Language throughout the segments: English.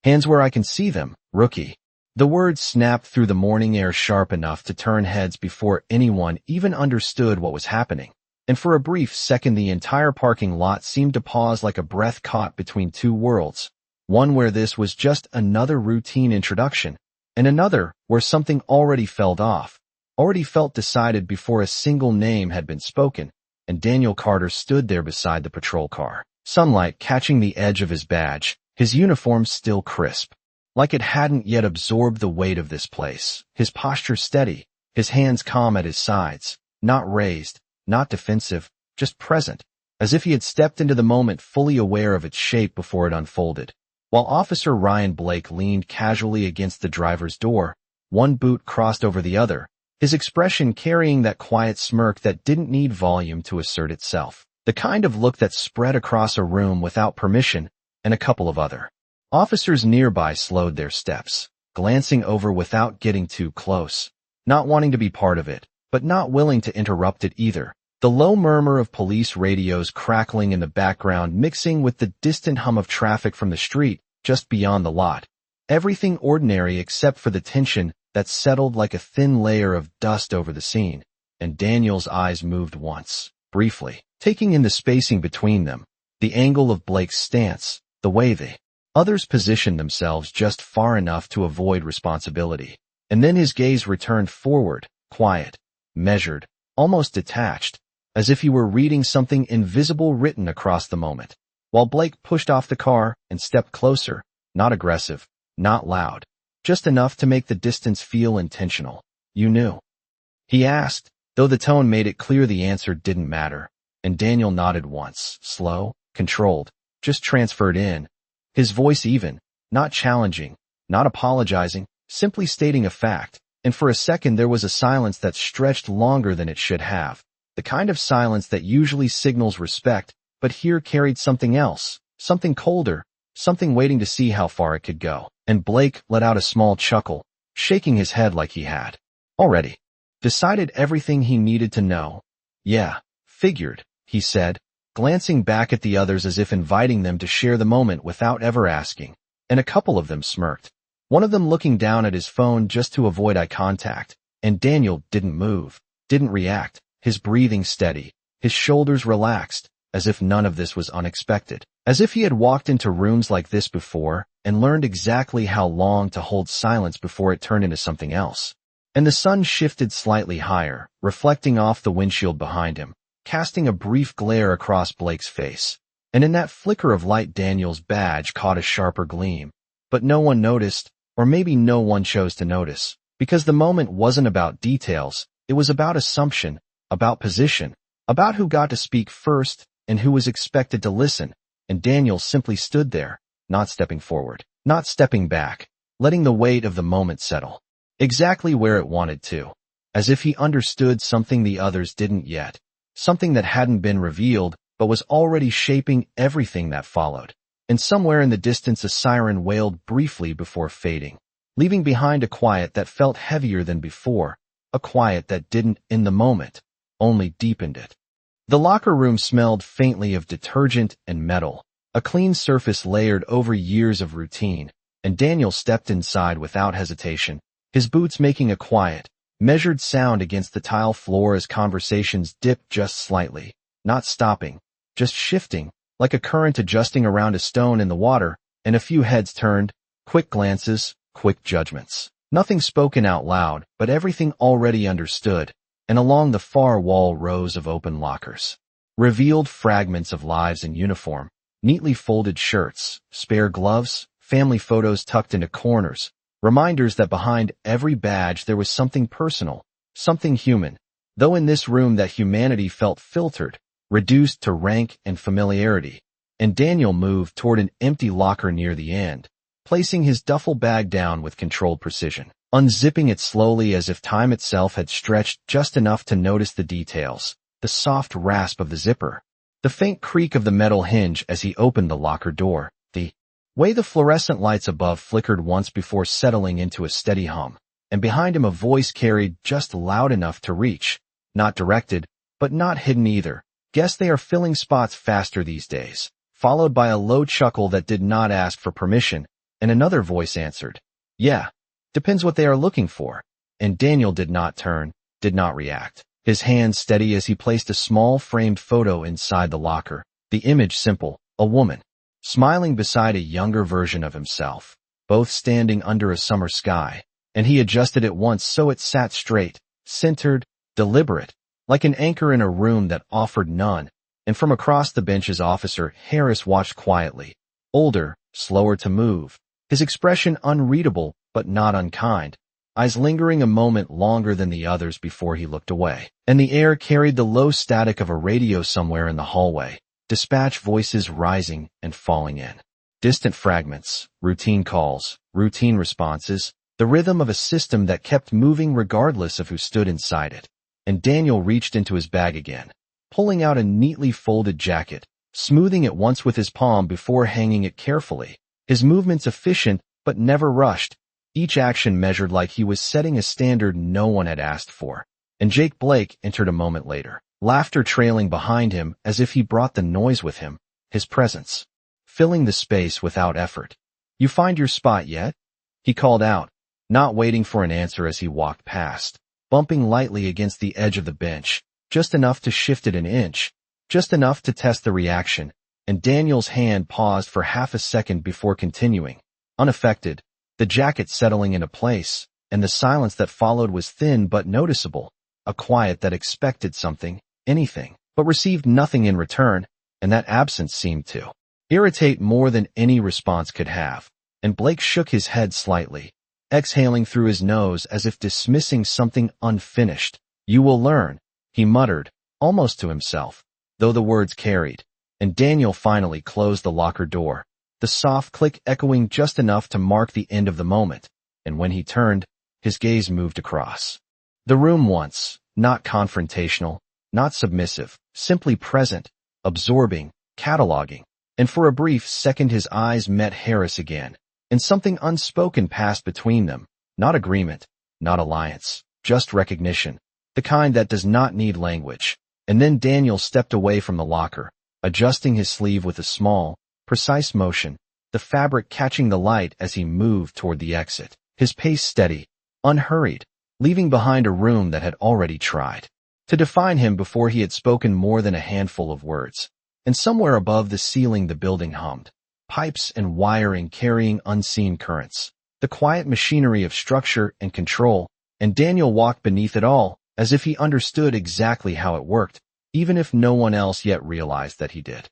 Hands where I can see them, rookie. The words snapped through the morning air sharp enough to turn heads before anyone even understood what was happening. And for a brief second the entire parking lot seemed to pause like a breath caught between two worlds. One where this was just another routine introduction, and another where something already felt off, already felt decided before a single name had been spoken, and Daniel Carter stood there beside the patrol car. Sunlight catching the edge of his badge, his uniform still crisp, like it hadn't yet absorbed the weight of this place. His posture steady, his hands calm at his sides, not raised, not defensive, just present, as if he had stepped into the moment fully aware of its shape before it unfolded. While Officer Ryan Blake leaned casually against the driver's door, one boot crossed over the other, his expression carrying that quiet smirk that didn't need volume to assert itself. The kind of look that spread across a room without permission, and a couple of other officers nearby slowed their steps, glancing over without getting too close, not wanting to be part of it, but not willing to interrupt it either. The low murmur of police radios crackling in the background mixing with the distant hum of traffic from the street just beyond the lot. Everything ordinary except for the tension that settled like a thin layer of dust over the scene, and Daniel's eyes moved once, briefly, taking in the spacing between them, the angle of Blake's stance, the way the others positioned themselves just far enough to avoid responsibility. And then his gaze returned forward, quiet, measured, almost detached, as if he were reading something invisible written across the moment, while Blake pushed off the car and stepped closer, not aggressive, not loud, just enough to make the distance feel intentional. "You knew?" he asked, though the tone made it clear the answer didn't matter, and Daniel nodded once, slow, controlled, just transferred in, his voice even, not challenging, not apologizing, simply stating a fact. And for a second there was a silence that stretched longer than it should have, the kind of silence that usually signals respect, but here carried something else, something colder, something waiting to see how far it could go. And Blake let out a small chuckle, shaking his head like he had already decided everything he needed to know. "Yeah, figured," he said, glancing back at the others as if inviting them to share the moment without ever asking. And a couple of them smirked, one of them looking down at his phone just to avoid eye contact, and Daniel didn't move, didn't react, his breathing steady, his shoulders relaxed, as if none of this was unexpected, as if he had walked into rooms like this before and learned exactly how long to hold silence before it turned into something else. And the sun shifted slightly higher, reflecting off the windshield behind him, casting a brief glare across Blake's face. And in that flicker of light Daniel's badge caught a sharper gleam. But no one noticed, or maybe no one chose to notice, because the moment wasn't about details, it was about assumption, about position, about who got to speak first and who was expected to listen, and Daniel simply stood there, not stepping forward, not stepping back, letting the weight of the moment settle, exactly where it wanted to, as if he understood something the others didn't yet, something that hadn't been revealed but was already shaping everything that followed. And somewhere in the distance a siren wailed briefly before fading, leaving behind a quiet that felt heavier than before, a quiet that didn't, in the moment, only deepened it. The locker room smelled faintly of detergent and metal, a clean surface layered over years of routine, and Daniel stepped inside without hesitation, his boots making a quiet, measured sound against the tile floor as conversations dipped just slightly, not stopping, just shifting, like a current adjusting around a stone in the water, and a few heads turned, quick glances, quick judgments. Nothing spoken out loud, but everything already understood, and along the far wall rows of open lockers. Revealed fragments of lives in uniform, neatly folded shirts, spare gloves, family photos tucked into corners, reminders that behind every badge there was something personal, something human, though in this room that humanity felt filtered, reduced to rank and familiarity. And Daniel moved toward an empty locker near the end, placing his duffel bag down with controlled precision, unzipping it slowly as if time itself had stretched just enough to notice the details, the soft rasp of the zipper, the faint creak of the metal hinge as he opened the locker door, the way the fluorescent lights above flickered once before settling into a steady hum, and behind him a voice carried just loud enough to reach, not directed, but not hidden either. "Guess they are filling spots faster these days," followed by a low chuckle that did not ask for permission, and another voice answered, "Yeah, depends what they are looking for." And Daniel did not turn, did not react. His hand steady as he placed a small framed photo inside the locker. The image simple, a woman, smiling beside a younger version of himself, both standing under a summer sky, and he adjusted it once so it sat straight, centered, deliberate, like an anchor in a room that offered none. And from across the benches Officer Harris watched quietly, older, slower to move, his expression unreadable but not unkind, eyes lingering a moment longer than the others before he looked away. And the air carried the low static of a radio somewhere in the hallway, dispatch voices rising and falling in. Distant fragments, routine calls, routine responses, the rhythm of a system that kept moving regardless of who stood inside it. And Daniel reached into his bag again, pulling out a neatly folded jacket, smoothing it once with his palm before hanging it carefully. His movements efficient but never rushed, each action measured like he was setting a standard no one had asked for. And Jake Blake entered a moment later, laughter trailing behind him as if he brought the noise with him, his presence, filling the space without effort. "You find your spot yet?" he called out, not waiting for an answer as he walked past, bumping lightly against the edge of the bench, just enough to shift it an inch, just enough to test the reaction. And Daniel's hand paused for half a second before continuing, unaffected, the jacket settling into place, and the silence that followed was thin but noticeable, a quiet that expected something, anything, but received nothing in return, and that absence seemed to irritate more than any response could have. And Blake shook his head slightly, exhaling through his nose as if dismissing something unfinished. "You will learn," he muttered, almost to himself, though the words carried. And Daniel finally closed the locker door, the soft click echoing just enough to mark the end of the moment. And when he turned, his gaze moved across the room once, not confrontational, not submissive, simply present, absorbing, cataloging. And for a brief second his eyes met Harris again, and something unspoken passed between them, not agreement, not alliance, just recognition, the kind that does not need language. And then Daniel stepped away from the locker, adjusting his sleeve with a small, precise motion, the fabric catching the light as he moved toward the exit, his pace steady, unhurried, leaving behind a room that had already tried to define him before he had spoken more than a handful of words. And somewhere above the ceiling the building hummed, pipes and wiring carrying unseen currents, the quiet machinery of structure and control. And Daniel walked beneath it all, as if he understood exactly how it worked, even if no one else yet realized that he did.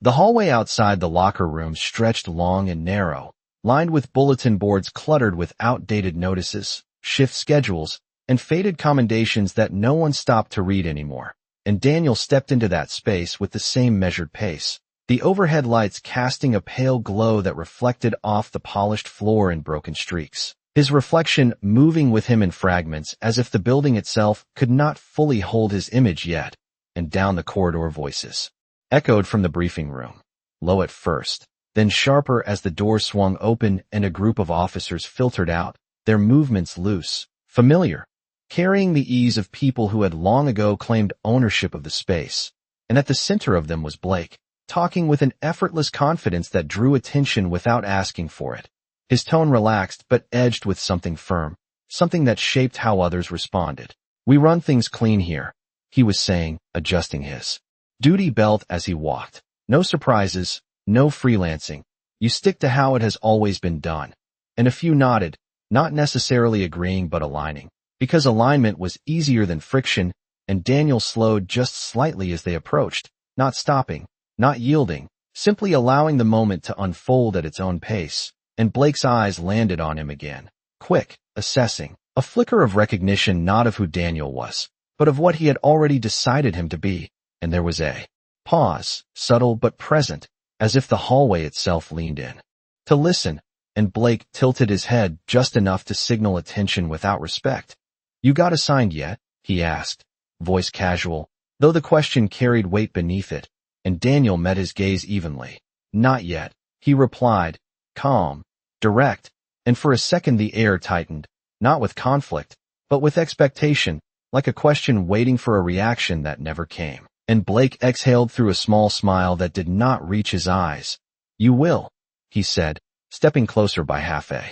The hallway outside the locker room stretched long and narrow, lined with bulletin boards cluttered with outdated notices, shift schedules, and faded commendations that no one stopped to read anymore. And Daniel stepped into that space with the same measured pace, the overhead lights casting a pale glow that reflected off the polished floor in broken streaks, his reflection moving with him in fragments as if the building itself could not fully hold his image yet. And down the corridor voices echoed from the briefing room, low at first, then sharper as the door swung open and a group of officers filtered out, their movements loose, familiar, carrying the ease of people who had long ago claimed ownership of the space. And at the center of them was Blake, talking with an effortless confidence that drew attention without asking for it. His tone relaxed but edged with something firm, something that shaped how others responded. "We run things clean here," he was saying, adjusting his duty belt as he walked. "No surprises, no freelancing. You stick to how it has always been done." And a few nodded, not necessarily agreeing but aligning, because alignment was easier than friction. And Daniel slowed just slightly as they approached, not stopping, not yielding, simply allowing the moment to unfold at its own pace. And Blake's eyes landed on him again, quick, assessing, a flicker of recognition not of who Daniel was, but of what he had already decided him to be. And there was a pause, subtle but present, as if the hallway itself leaned in to listen. And Blake tilted his head just enough to signal attention without respect. "You got assigned yet?" he asked, voice casual, though the question carried weight beneath it. And Daniel met his gaze evenly. "Not yet," he replied, calm, direct. And for a second the air tightened, not with conflict, but with expectation, like a question waiting for a reaction that never came. And Blake exhaled through a small smile that did not reach his eyes. "You will," he said, stepping closer by half a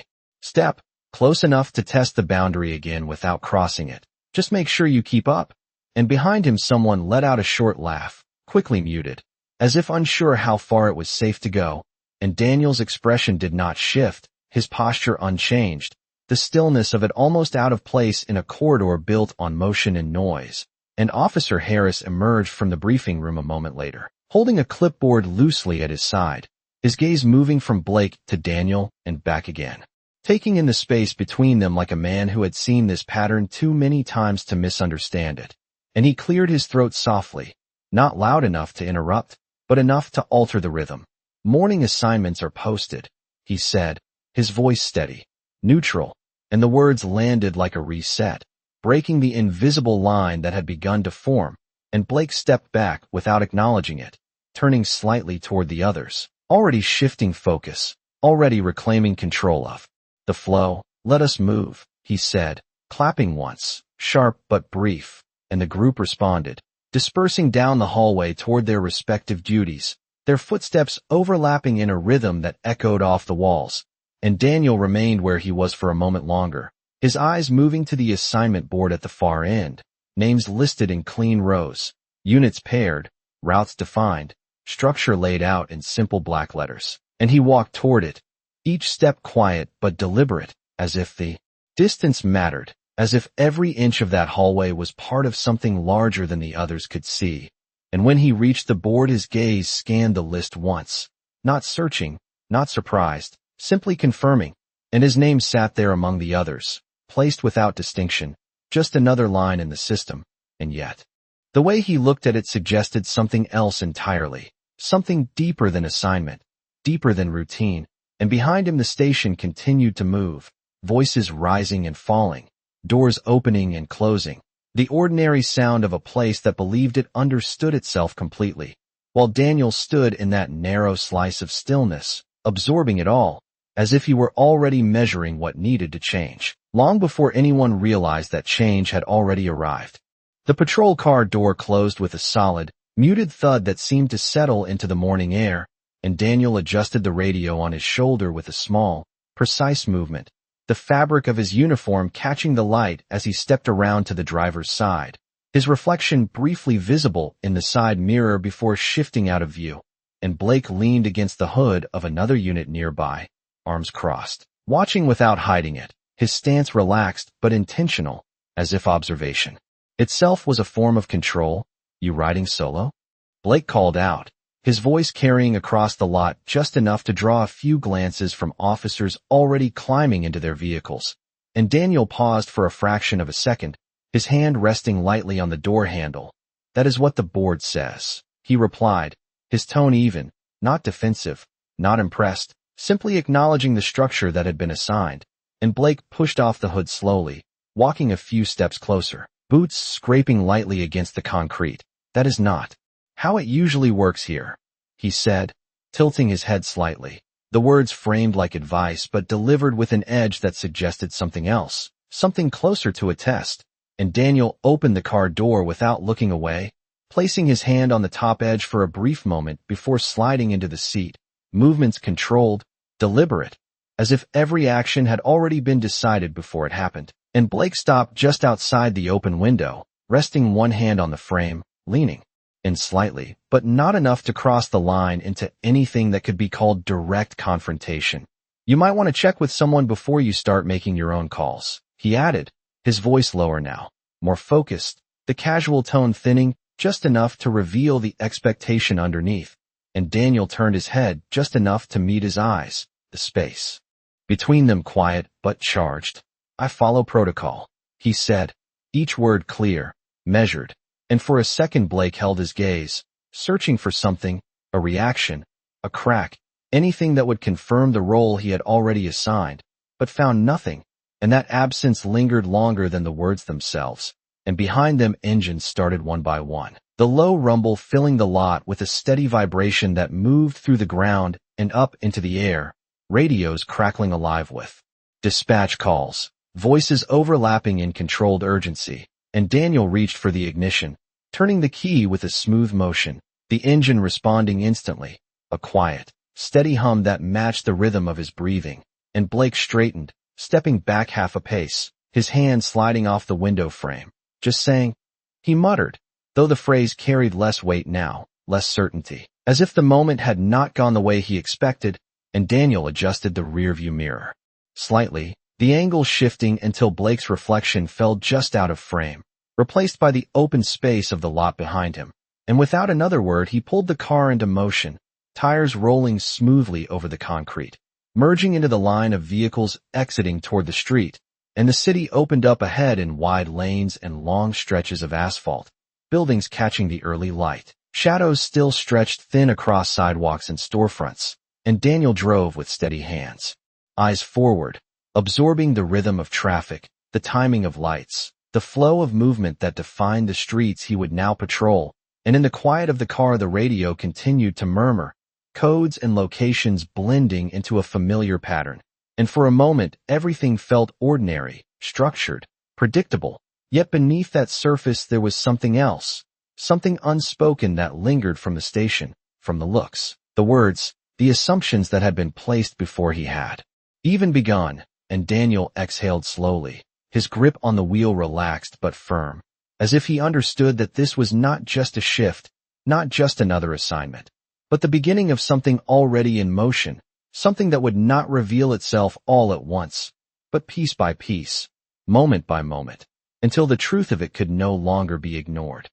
step, close enough to test the boundary again without crossing it. Just make sure you keep up. And behind him someone let out a short laugh, quickly muted, as if unsure how far it was safe to go, and Daniel's expression did not shift, his posture unchanged, the stillness of it almost out of place in a corridor built on motion and noise. And Officer Harris emerged from the briefing room a moment later, holding a clipboard loosely at his side, his gaze moving from Blake to Daniel and back again, taking in the space between them like a man who had seen this pattern too many times to misunderstand it. And he cleared his throat softly, not loud enough to interrupt, but enough to alter the rhythm. Morning assignments are posted, he said, his voice steady, neutral, and the words landed like a reset, breaking the invisible line that had begun to form, and Blake stepped back without acknowledging it, turning slightly toward the others, already shifting focus, already reclaiming control of the flow. Let us move, he said, clapping once, sharp but brief, and the group responded, dispersing down the hallway toward their respective duties, their footsteps overlapping in a rhythm that echoed off the walls. And Daniel remained where he was for a moment longer, his eyes moving to the assignment board at the far end, names listed in clean rows, units paired, routes defined, structure laid out in simple black letters. And he walked toward it, each step quiet but deliberate, as if the distance mattered, as if every inch of that hallway was part of something larger than the others could see. And when he reached the board, his gaze scanned the list once, not searching, not surprised, simply confirming, and his name sat there among the others, placed without distinction, just another line in the system. And yet, the way he looked at it suggested something else entirely, something deeper than assignment, deeper than routine. And behind him the station continued to move, voices rising and falling, doors opening and closing, the ordinary sound of a place that believed it understood itself completely, while Daniel stood in that narrow slice of stillness, absorbing it all, as if he were already measuring what needed to change, long before anyone realized that change had already arrived. The patrol car door closed with a solid, muted thud that seemed to settle into the morning air, and Daniel adjusted the radio on his shoulder with a small, precise movement, the fabric of his uniform catching the light as he stepped around to the driver's side, his reflection briefly visible in the side mirror before shifting out of view. And Blake leaned against the hood of another unit nearby, arms crossed, watching without hiding it, his stance relaxed but intentional, as if observation itself was a form of control. You riding solo? Blake called out, his voice carrying across the lot just enough to draw a few glances from officers already climbing into their vehicles. And Daniel paused for a fraction of a second, his hand resting lightly on the door handle. That is what the board says, he replied, his tone even, not defensive, not impressed, simply acknowledging the structure that had been assigned. And Blake pushed off the hood slowly, walking a few steps closer, boots scraping lightly against the concrete. That is not how it usually works here, he said, tilting his head slightly, the words framed like advice but delivered with an edge that suggested something else, something closer to a test. And Daniel opened the car door without looking away, placing his hand on the top edge for a brief moment before sliding into the seat, movements controlled, deliberate, as if every action had already been decided before it happened. And Blake stopped just outside the open window, resting one hand on the frame, leaning in slightly, but not enough to cross the line into anything that could be called direct confrontation. You might want to check with someone before you start making your own calls, he added, his voice lower now, more focused, the casual tone thinning just enough to reveal the expectation underneath. And Daniel turned his head just enough to meet his eyes, the space between them quiet but charged. I follow protocol, he said, each word clear, measured. And for a second Blake held his gaze, searching for something, a reaction, a crack, anything that would confirm the role he had already assigned, but found nothing. And that absence lingered longer than the words themselves. And behind them engines started one by one, the low rumble filling the lot with a steady vibration that moved through the ground and up into the air, radios crackling alive with dispatch calls, voices overlapping in controlled urgency. And Daniel reached for the ignition, turning the key with a smooth motion, the engine responding instantly, a quiet, steady hum that matched the rhythm of his breathing, and Blake straightened, stepping back half a pace, his hand sliding off the window frame. "Just saying," he muttered, though the phrase carried less weight now, less certainty, as if the moment had not gone the way he expected, and Daniel adjusted the rearview mirror slightly, the angle shifting until Blake's reflection fell just out of frame, replaced by the open space of the lot behind him. And without another word, he pulled the car into motion, tires rolling smoothly over the concrete, merging into the line of vehicles exiting toward the street, and the city opened up ahead in wide lanes and long stretches of asphalt, buildings catching the early light. Shadows still stretched thin across sidewalks and storefronts, and Daniel drove with steady hands, eyes forward, absorbing the rhythm of traffic, the timing of lights, the flow of movement that defined the streets he would now patrol. And in the quiet of the car, the radio continued to murmur, codes and locations blending into a familiar pattern. And for a moment, everything felt ordinary, structured, predictable. Yet beneath that surface there was something else, something unspoken that lingered from the station, from the looks, the words, the assumptions that had been placed before he had even begun. And Daniel exhaled slowly, his grip on the wheel relaxed but firm, as if he understood that this was not just a shift, not just another assignment, but the beginning of something already in motion, something that would not reveal itself all at once, but piece by piece, moment by moment, until the truth of it could no longer be ignored.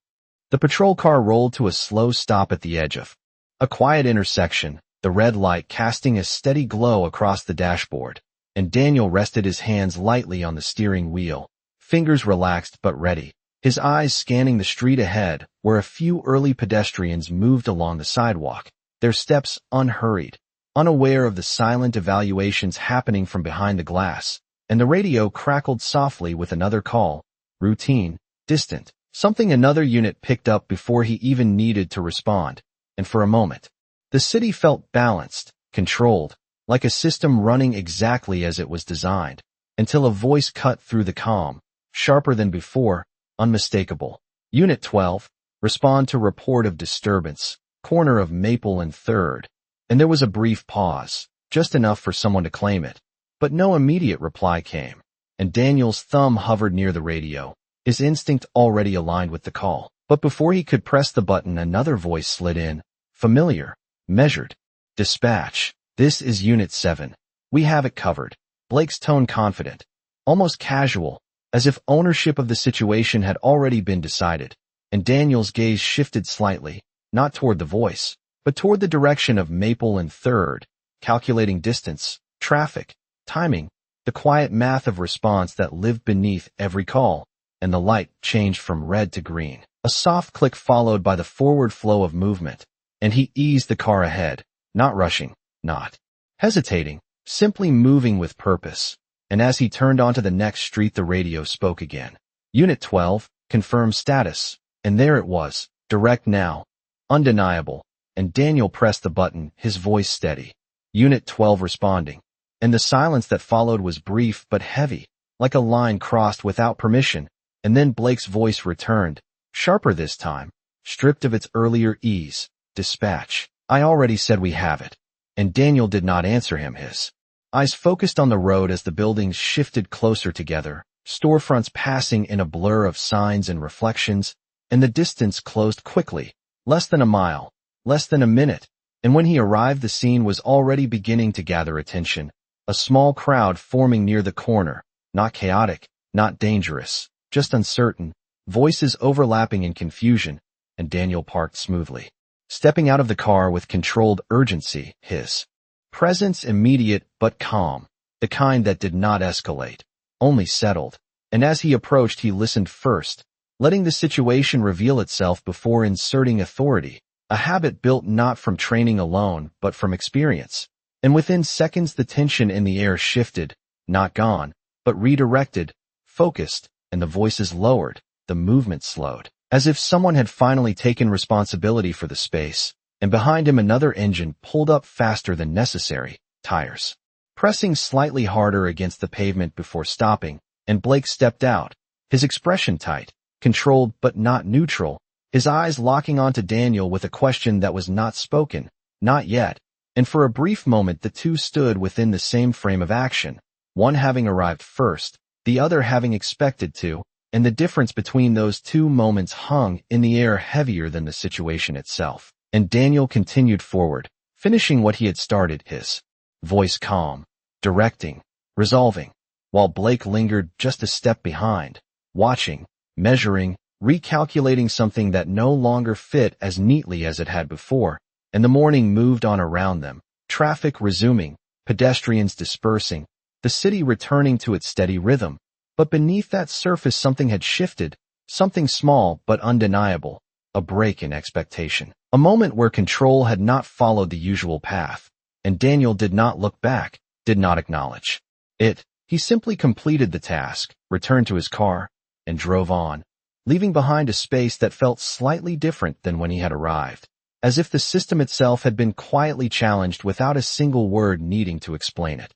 The patrol car rolled to a slow stop at the edge of a quiet intersection, the red light casting a steady glow across the dashboard, and Daniel rested his hands lightly on the steering wheel, fingers relaxed but ready, his eyes scanning the street ahead, where a few early pedestrians moved along the sidewalk, their steps unhurried, unaware of the silent evaluations happening from behind the glass. And the radio crackled softly with another call, routine, distant, something another unit picked up before he even needed to respond. And for a moment, the city felt balanced, controlled, like a system running exactly as it was designed, until a voice cut through the calm, sharper than before, unmistakable. "Unit 12, respond to report of disturbance, corner of Maple and 3rd. And there was a brief pause, just enough for someone to claim it. But no immediate reply came, and Daniel's thumb hovered near the radio, his instinct already aligned with the call. But before he could press the button, another voice slid in, familiar, measured. "Dispatch, this is Unit 7. We have it covered." Blake's tone confident, almost casual, as if ownership of the situation had already been decided, and Daniel's gaze shifted slightly, not toward the voice, but toward the direction of Maple and 3rd, calculating distance, traffic, timing, the quiet math of response that lived beneath every call. And the light changed from red to green. A soft click followed by the forward flow of movement, and he eased the car ahead, not rushing, not hesitating, simply moving with purpose. And as he turned onto the next street, the radio spoke again. "Unit 12, confirm status." And there it was, direct now, undeniable, and Daniel pressed the button, his voice steady. "Unit 12 responding." And the silence that followed was brief but heavy, like a line crossed without permission, and then Blake's voice returned, sharper this time, stripped of its earlier ease. "Dispatch, I already said we have it." And Daniel did not answer him, his eyes focused on the road as the buildings shifted closer together, storefronts passing in a blur of signs and reflections, and the distance closed quickly, less than a mile, less than a minute, and when he arrived the scene was already beginning to gather attention, a small crowd forming near the corner, not chaotic, not dangerous, just uncertain, voices overlapping in confusion, and Daniel parked smoothly, stepping out of the car with controlled urgency, his presence immediate but calm, the kind that did not escalate, only settled. And as he approached, he listened first, letting the situation reveal itself before inserting authority, a habit built not from training alone but from experience. And within seconds the tension in the air shifted, not gone, but redirected, focused, and the voices lowered, the movement slowed, as if someone had finally taken responsibility for the space, and behind him another engine pulled up faster than necessary, tires pressing slightly harder against the pavement before stopping, and Blake stepped out, his expression tight, controlled but not neutral, his eyes locking onto Daniel with a question that was not spoken, not yet, And for a brief moment the two stood within the same frame of action, one having arrived first, the other having expected to, and the difference between those two moments hung in the air heavier than the situation itself. And Daniel continued forward, finishing what he had started, his voice calm, directing, resolving, while Blake lingered just a step behind, watching, measuring, recalculating something that no longer fit as neatly as it had before. And the morning moved on around them, traffic resuming, pedestrians dispersing, the city returning to its steady rhythm. But beneath that surface something had shifted, something small but undeniable, a break in expectation. A moment where control had not followed the usual path, and Daniel did not look back, did not acknowledge it. He simply completed the task, returned to his car, and drove on, leaving behind a space that felt slightly different than when he had arrived, as if the system itself had been quietly challenged without a single word needing to explain it.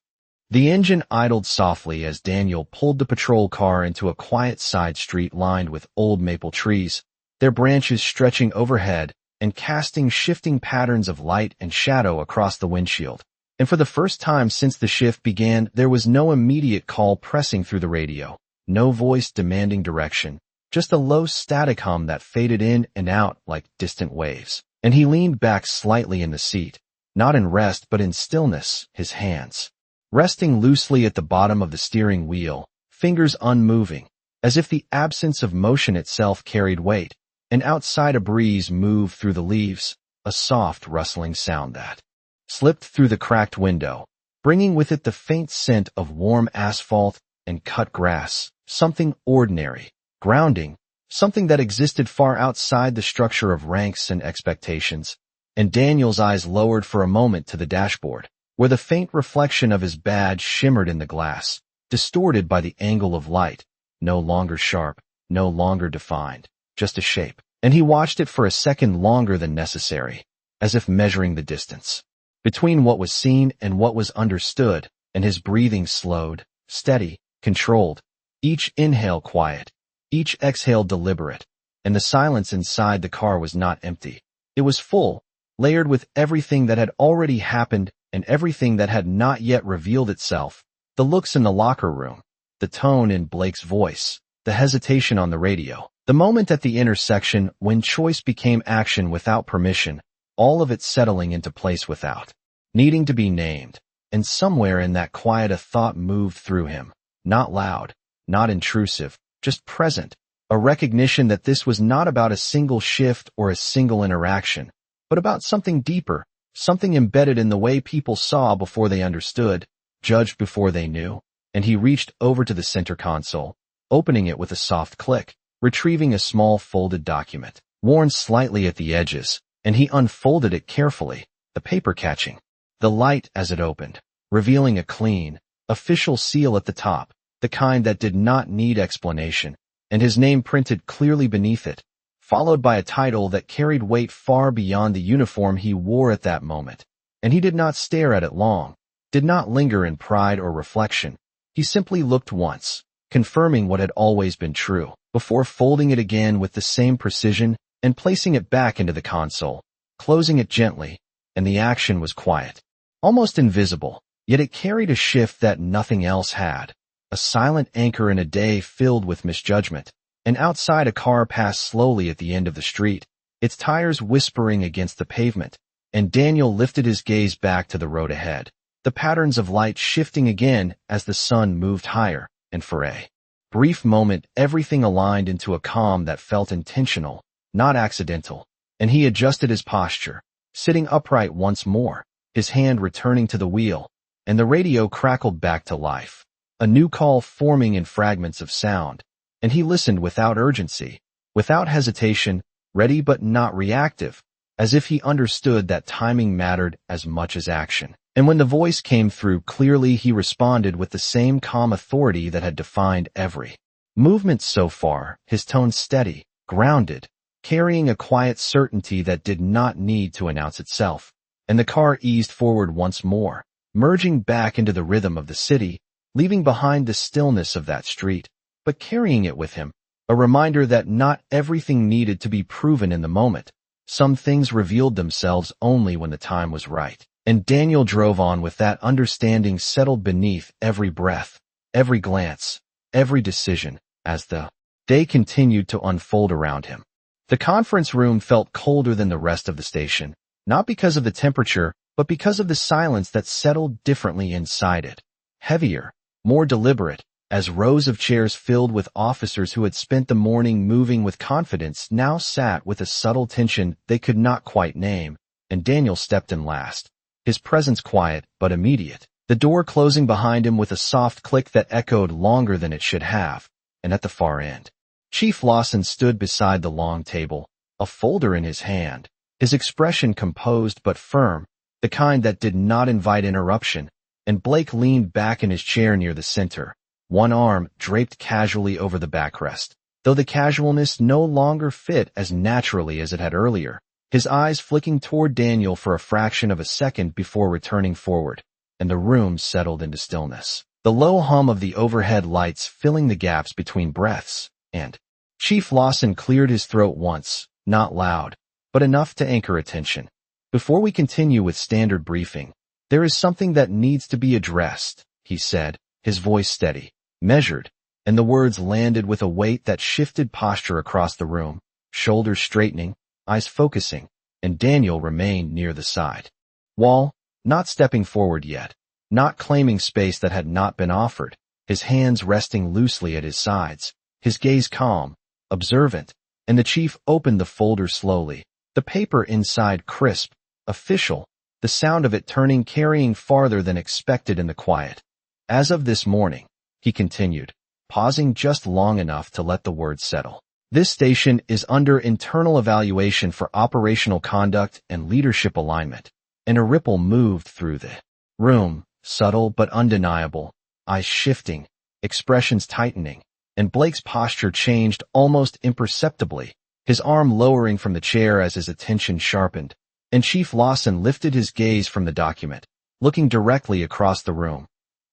The engine idled softly as Daniel pulled the patrol car into a quiet side street lined with old maple trees, their branches stretching overhead and casting shifting patterns of light and shadow across the windshield. And for the first time since the shift began, there was no immediate call pressing through the radio, no voice demanding direction, just a low static hum that faded in and out like distant waves. And he leaned back slightly in the seat, not in rest but in stillness, his hands resting loosely at the bottom of the steering wheel, fingers unmoving, as if the absence of motion itself carried weight. And outside a breeze moved through the leaves, a soft rustling sound that slipped through the cracked window, bringing with it the faint scent of warm asphalt and cut grass, something ordinary, grounding, something that existed far outside the structure of ranks and expectations. And Daniel's eyes lowered for a moment to the dashboard, where the faint reflection of his badge shimmered in the glass, distorted by the angle of light, no longer sharp, no longer defined, just a shape. And he watched it for a second longer than necessary, as if measuring the distance between what was seen and what was understood, and his breathing slowed, steady, controlled, each inhale quiet, each exhale deliberate. And the silence inside the car was not empty. It was full, layered with everything that had already happened and everything that had not yet revealed itself, the looks in the locker room, the tone in Blake's voice, the hesitation on the radio, the moment at the intersection when choice became action without permission, all of it settling into place without needing to be named. And somewhere in that quiet a thought moved through him, not loud, not intrusive, just present, a recognition that this was not about a single shift or a single interaction, but about something deeper, something embedded in the way people saw before they understood, judged before they knew. And he reached over to the center console, opening it with a soft click, retrieving a small folded document, worn slightly at the edges, and he unfolded it carefully, the paper catching the light as it opened, revealing a clean, official seal at the top, the kind that did not need explanation, and his name printed clearly beneath it, followed by a title that carried weight far beyond the uniform he wore at that moment. And he did not stare at it long, did not linger in pride or reflection. He simply looked once, confirming what had always been true, before folding it again with the same precision and placing it back into the console, closing it gently. And the action was quiet, almost invisible, yet it carried a shift that nothing else had, a silent anchor in a day filled with misjudgment. And outside a car passed slowly at the end of the street, its tires whispering against the pavement, and Daniel lifted his gaze back to the road ahead, the patterns of light shifting again as the sun moved higher. And for a brief moment everything aligned into a calm that felt intentional, not accidental. And he adjusted his posture, sitting upright once more, his hand returning to the wheel, and the radio crackled back to life, a new call forming in fragments of sound. And he listened without urgency, without hesitation, ready but not reactive, as if he understood that timing mattered as much as action. And when the voice came through clearly, he responded with the same calm authority that had defined every movement so far, his tone steady, grounded, carrying a quiet certainty that did not need to announce itself. And the car eased forward once more, merging back into the rhythm of the city, leaving behind the stillness of that street, but carrying it with him, a reminder that not everything needed to be proven in the moment. Some things revealed themselves only when the time was right. And Daniel drove on with that understanding settled beneath every breath, every glance, every decision, as the day continued to unfold around him. The conference room felt colder than the rest of the station, not because of the temperature, but because of the silence that settled differently inside it. Heavier, more deliberate, as rows of chairs filled with officers who had spent the morning moving with confidence now sat with a subtle tension they could not quite name, and Daniel stepped in last. His presence quiet but immediate, the door closing behind him with a soft click that echoed longer than it should have, and at the far end, Chief Lawson stood beside the long table, a folder in his hand, his expression composed but firm, the kind that did not invite interruption, and Blake leaned back in his chair near the center, one arm draped casually over the backrest, though the casualness no longer fit as naturally as it had earlier, his eyes flicking toward Daniel for a fraction of a second before returning forward, and the room settled into stillness, the low hum of the overhead lights filling the gaps between breaths, and Chief Lawson cleared his throat once, not loud, but enough to anchor attention. Before we continue with standard briefing, there is something that needs to be addressed, he said, his voice steady, measured, and the words landed with a weight that shifted posture across the room, shoulders straightening, eyes focusing, and Daniel remained near the side wall, not stepping forward yet, not claiming space that had not been offered, his hands resting loosely at his sides, his gaze calm, observant, and the chief opened the folder slowly, the paper inside crisp, official, the sound of it turning carrying farther than expected in the quiet. As of this morning, he continued, pausing just long enough to let the words settle. This station is under internal evaluation for operational conduct and leadership alignment, and a ripple moved through the room, subtle but undeniable, eyes shifting, expressions tightening, and Blake's posture changed almost imperceptibly, his arm lowering from the chair as his attention sharpened, and Chief Lawson lifted his gaze from the document, looking directly across the room.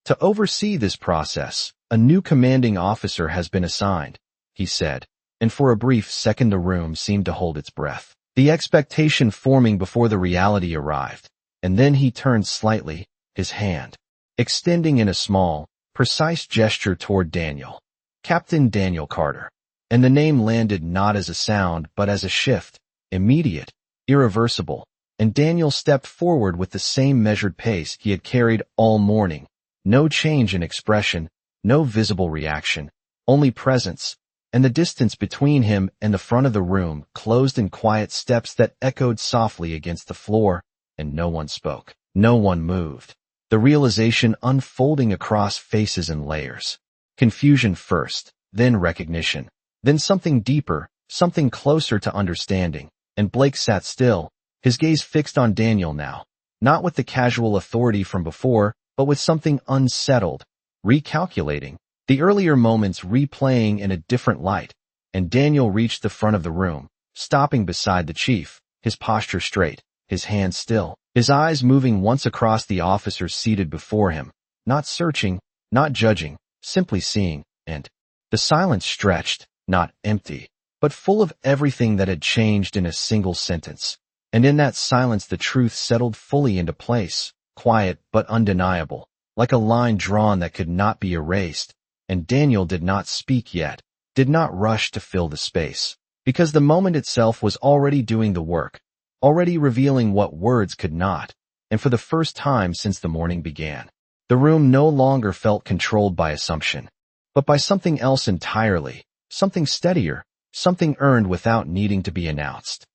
To oversee this process, a new commanding officer has been assigned, he said, and for a brief second the room seemed to hold its breath, the expectation forming before the reality arrived, and then he turned slightly, his hand extending in a small, precise gesture toward Daniel. Captain Daniel Carter. And the name landed not as a sound but as a shift, immediate, irreversible, and Daniel stepped forward with the same measured pace he had carried all morning. No change in expression, no visible reaction, only presence, and the distance between him and the front of the room closed in quiet steps that echoed softly against the floor, and no one spoke, no one moved. The realization unfolding across faces and layers. Confusion first, then recognition, then something deeper, something closer to understanding, and Blake sat still, his gaze fixed on Daniel now, not with the casual authority from before, but with something unsettled, recalculating, the earlier moments replaying in a different light, and Daniel reached the front of the room, stopping beside the chief, his posture straight, his hands still, his eyes moving once across the officers seated before him, not searching, not judging, simply seeing, and the silence stretched, not empty, but full of everything that had changed in a single sentence. And in that silence the truth settled fully into place, quiet but undeniable, like a line drawn that could not be erased. And Daniel did not speak yet, did not rush to fill the space, because the moment itself was already doing the work, already revealing what words could not, and for the first time since the morning began, the room no longer felt controlled by assumption, but by something else entirely, something steadier, something earned without needing to be announced.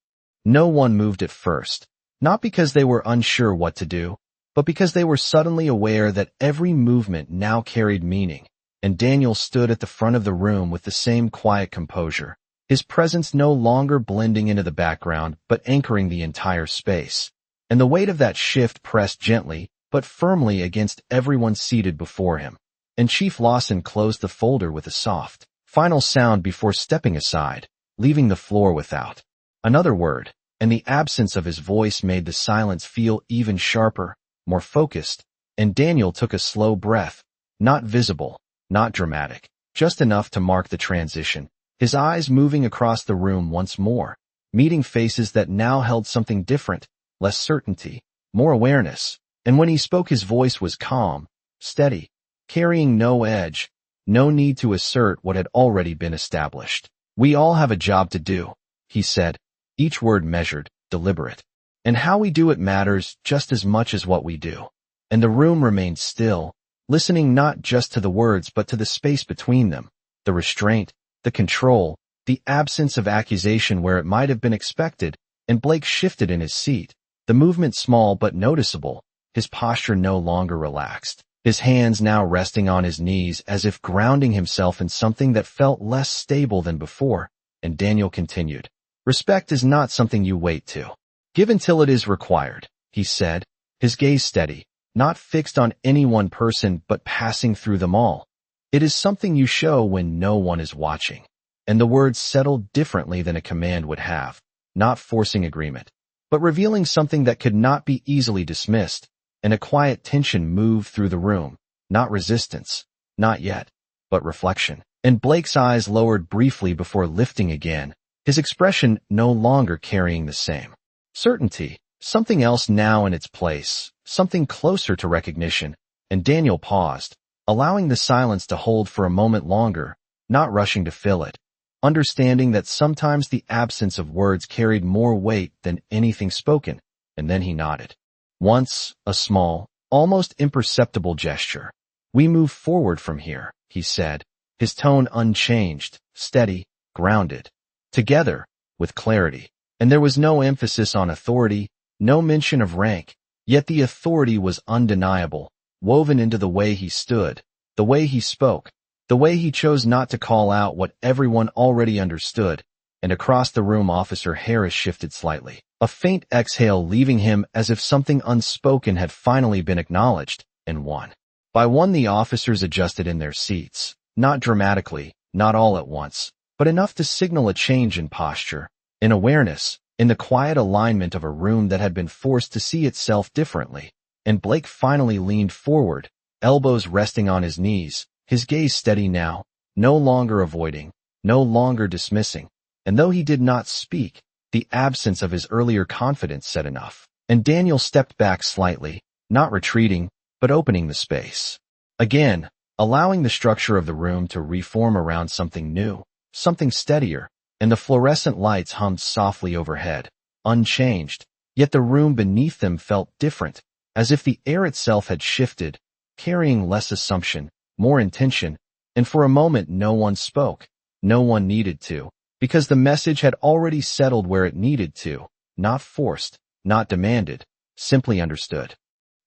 No one moved at first, not because they were unsure what to do, but because they were suddenly aware that every movement now carried meaning, and Daniel stood at the front of the room with the same quiet composure, his presence no longer blending into the background but anchoring the entire space, and the weight of that shift pressed gently but firmly against everyone seated before him, and Chief Lawson closed the folder with a soft, final sound before stepping aside, leaving the floor without another word, and the absence of his voice made the silence feel even sharper, more focused, and Daniel took a slow breath, not visible, not dramatic, just enough to mark the transition, his eyes moving across the room once more, meeting faces that now held something different, less certainty, more awareness. And when he spoke, his voice was calm, steady, carrying no edge, no need to assert what had already been established. "We all have a job to do," he said, each word measured, deliberate. "And how we do it matters just as much as what we do." And the room remained still, listening not just to the words but to the space between them, the restraint, the control, the absence of accusation where it might have been expected. And Blake shifted in his seat, the movement small but noticeable, his posture no longer relaxed, his hands now resting on his knees as if grounding himself in something that felt less stable than before. And Daniel continued, "Respect is not something you wait to give until it is required," he said, his gaze steady, not fixed on any one person but passing through them all. "It is something you show when no one is watching." And the words settled differently than a command would have, not forcing agreement, but revealing something that could not be easily dismissed. And a quiet tension moved through the room, not resistance, not yet, but reflection. And Blake's eyes lowered briefly before lifting again, his expression no longer carrying the same certainty, something else now in its place, something closer to recognition. And Daniel paused, allowing the silence to hold for a moment longer, not rushing to fill it, understanding that sometimes the absence of words carried more weight than anything spoken. And then he nodded. Once, a small, almost imperceptible gesture. "We move forward from here," he said, his tone unchanged, steady, grounded. "Together, with clarity." And there was no emphasis on authority, no mention of rank, yet the authority was undeniable, woven into the way he stood, the way he spoke, the way he chose not to call out what everyone already understood. And across the room, Officer Harris shifted slightly, a faint exhale leaving him as if something unspoken had finally been acknowledged. And one by one the officers adjusted in their seats, not dramatically, not all at once, but enough to signal a change in posture, in awareness, in the quiet alignment of a room that had been forced to see itself differently. And Blake finally leaned forward, elbows resting on his knees, his gaze steady now, no longer avoiding, no longer dismissing. And though he did not speak, the absence of his earlier confidence said enough. And Daniel stepped back slightly, not retreating, but opening the space again, allowing the structure of the room to reform around something new, something steadier. And the fluorescent lights hummed softly overhead, unchanged, yet the room beneath them felt different, as if the air itself had shifted, carrying less assumption, more intention. And for a moment no one spoke, no one needed to, because the message had already settled where it needed to, not forced, not demanded, simply understood.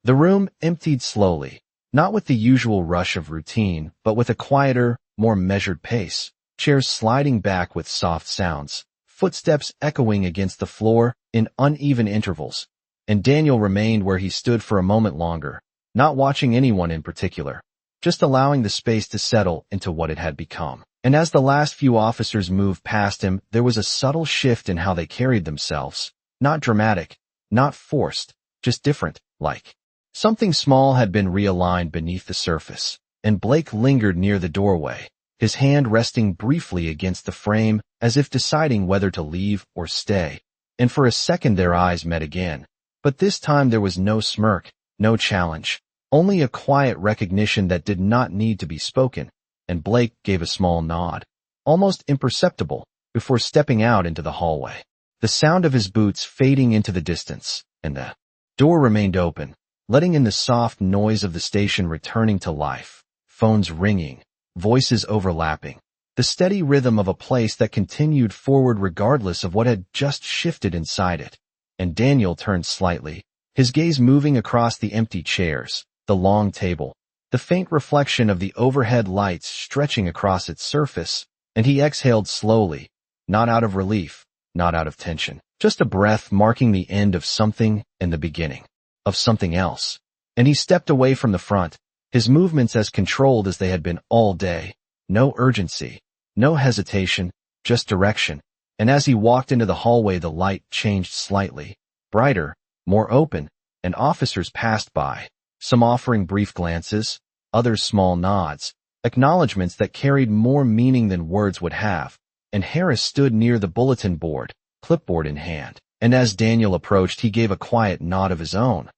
The room emptied slowly, not with the usual rush of routine, but with a quieter, more measured pace, chairs sliding back with soft sounds, footsteps echoing against the floor in uneven intervals. And Daniel remained where he stood for a moment longer, not watching anyone in particular, just allowing the space to settle into what it had become. And as the last few officers moved past him, there was a subtle shift in how they carried themselves. Not dramatic, not forced, just different, like something small had been realigned beneath the surface. And Blake lingered near the doorway, his hand resting briefly against the frame as if deciding whether to leave or stay. And for a second their eyes met again. But this time there was no smirk, no challenge, only a quiet recognition that did not need to be spoken. And Blake gave a small nod, almost imperceptible, before stepping out into the hallway, the sound of his boots fading into the distance. And the door remained open, letting in the soft noise of the station returning to life, phones ringing, voices overlapping, the steady rhythm of a place that continued forward regardless of what had just shifted inside it. And Daniel turned slightly, his gaze moving across the empty chairs, the long table, the faint reflection of the overhead lights stretching across its surface. And he exhaled slowly, not out of relief, not out of tension, just a breath marking the end of something and the beginning of something else. And he stepped away from the front, his movements as controlled as they had been all day, no urgency, no hesitation, just direction. And as he walked into the hallway, the light changed slightly, brighter, more open, and officers passed by, some offering brief glances, others small nods, acknowledgments that carried more meaning than words would have. And Harris stood near the bulletin board, clipboard in hand. And as Daniel approached, he gave a quiet nod of his own,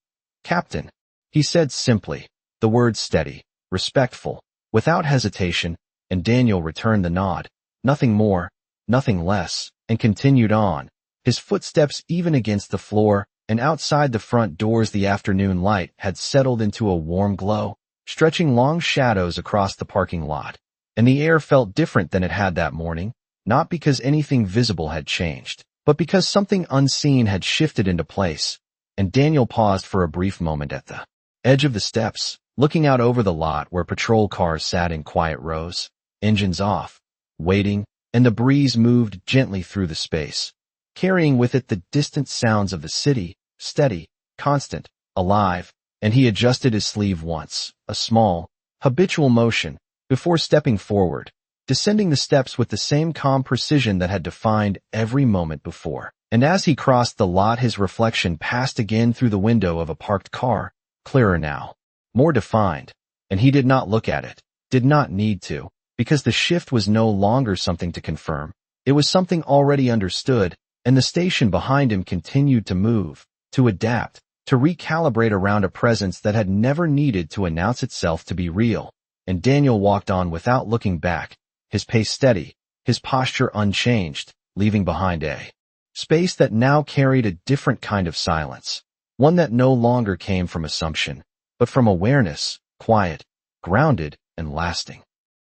"Captain," he said simply, the words steady, respectful, without hesitation, and Daniel returned the nod. Nothing more, nothing less, and continued on, his footsteps even against the floor, and outside the front doors the afternoon light had settled into a warm glow, stretching long shadows across the parking lot. And the air felt different than it had that morning, not because anything visible had changed, but because something unseen had shifted into place. And Daniel paused for a brief moment at the edge of the steps, looking out over the lot where patrol cars sat in quiet rows, engines off, waiting, and the breeze moved gently through the space, carrying with it the distant sounds of the city, steady, constant, alive. And he adjusted his sleeve once, a small, habitual motion, before stepping forward, descending the steps with the same calm precision that had defined every moment before. And as he crossed the lot, his reflection passed again through the window of a parked car, clearer now, more defined, and he did not look at it, did not need to, because the shift was no longer something to confirm. It was something already understood, and the station behind him continued to move, to adapt, to recalibrate around a presence that had never needed to announce itself to be real. And Daniel walked on without looking back, his pace steady, his posture unchanged, leaving behind a space that now carried a different kind of silence, one that no longer came from assumption, but from awareness, quiet, grounded, and lasting.